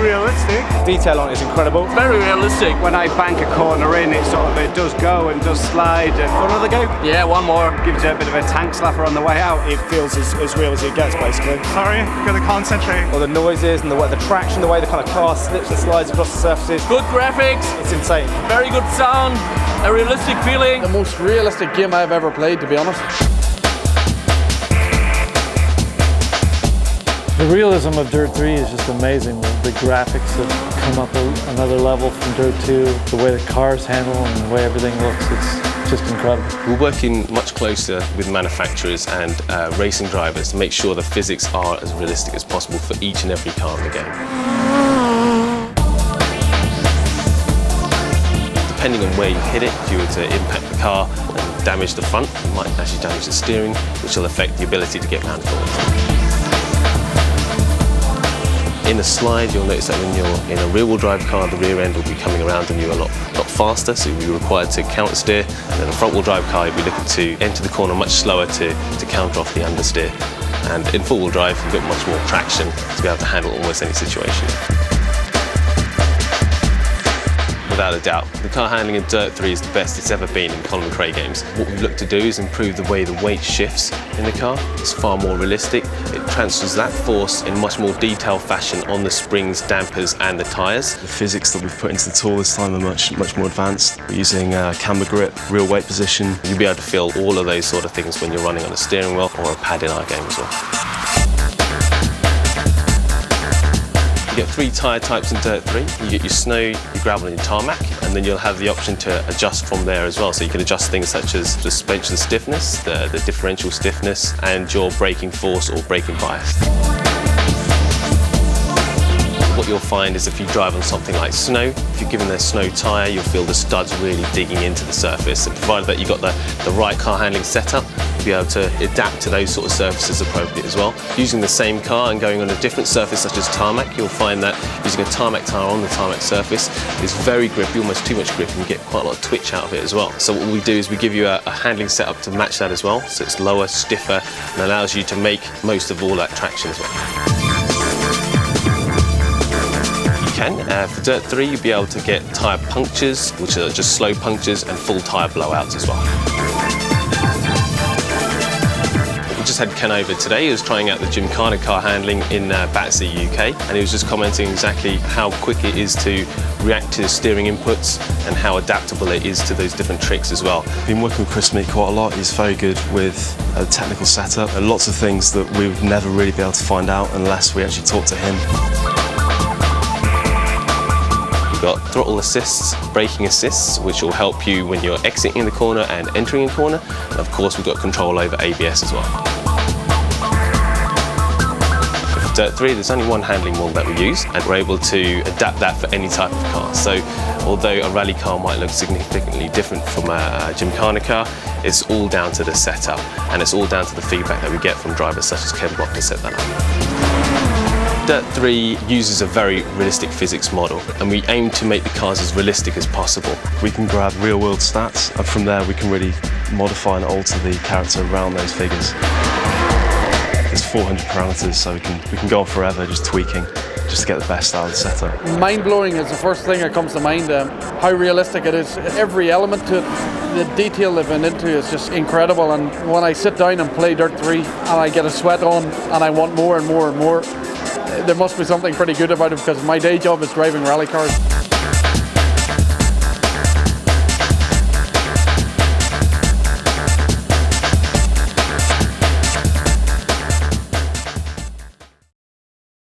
realistic. Detail on it is incredible. Very realistic. When I bank a corner in, it does go and does slide. Another go? Yeah, one more. Gives you a bit of a tank slapper on the way out. It feels as real as it gets, basically. Sorry, gotta concentrate. All the noises and the traction, the way the kind of car slips and slides across the surfaces. Good graphics. It's insane. Very good sound. A realistic feeling. The most realistic game I've ever played, to be honest. The realism of Dirt 3 is just amazing. The graphics have come up another level from Dirt 2. The way the cars handle and the way everything looks, it's just incredible. We're working much closer with manufacturers and racing drivers to make sure the physics are as realistic as possible for each and every car in the game. Depending on where you hit it, if you were to impact the car and damage the front, you might actually damage the steering, which will affect the ability to get round forward. In a slide, you'll notice that when you're in a rear-wheel drive car, the rear end will be coming around on you a lot faster, so you'll be required to counter steer. And in a front-wheel drive car, you'll be looking to enter the corner much slower to counter off the understeer. And in four-wheel drive, you've got much more traction to be able to handle almost any situation. Without a doubt, the car handling in Dirt 3 is the best it's ever been in Colin McRae games. What we've looked to do is improve the way the weight shifts in the car. It's far more realistic. It transfers that force in much more detailed fashion on the springs, dampers and the tyres. The physics that we've put into the tool this time are much more advanced. We're using camber grip, real weight position. You'll be able to feel all of those sort of things when you're running on a steering wheel or a pad in our game as well. You get three tyre types in Dirt 3. You get your snow, your gravel and your tarmac, and then you'll have the option to adjust from there as well. So you can adjust things such as suspension stiffness, the differential stiffness, and your braking force or braking bias. What you'll find is if you drive on something like snow, if you're given a snow tyre, you'll feel the studs really digging into the surface. And provided that you've got the right car handling setup, you'll be able to adapt to those sort of surfaces appropriately as well. Using the same car and going on a different surface such as tarmac, you'll find that using a tarmac tyre on the tarmac surface is very grippy, almost too much grip, and you get quite a lot of twitch out of it as well. So what we do is we give you a handling setup to match that as well, so it's lower, stiffer, and allows you to make most of all that traction as well. For Dirt 3, you'll be able to get tyre punctures, which are just slow punctures, and full tyre blowouts as well. We just had Ken over today. He was trying out the Gymkhana car handling in Battersea, UK, and he was just commenting exactly how quick it is to react to steering inputs and how adaptable it is to those different tricks as well. I've been working with Kris Meeke quite a lot. He's very good with a technical setup. There are lots of things that we would never really be able to find out unless we actually talk to him. We've got throttle assists, braking assists, which will help you when you're exiting the corner and entering a corner. And of course, we've got control over ABS as well. For Dirt 3, there's only one handling model that we use, and we're able to adapt that for any type of car. So, although a rally car might look significantly different from a Gymkhana car, it's all down to the setup, and it's all down to the feedback that we get from drivers such as Ken Block to set that up. Dirt 3 uses a very realistic physics model, and we aim to make the cars as realistic as possible. We can grab real-world stats, and from there we can really modify and alter the character around those figures. There's 400 parameters, so we can go on forever just tweaking, just to get the best out of the setup. Mind-blowing is the first thing that comes to mind. How realistic it is. Every element to it, the detail they've been into is just incredible. And when I sit down and play Dirt 3 and I get a sweat on and I want more and more and more, there must be something pretty good about it, because my day job is driving rally cars.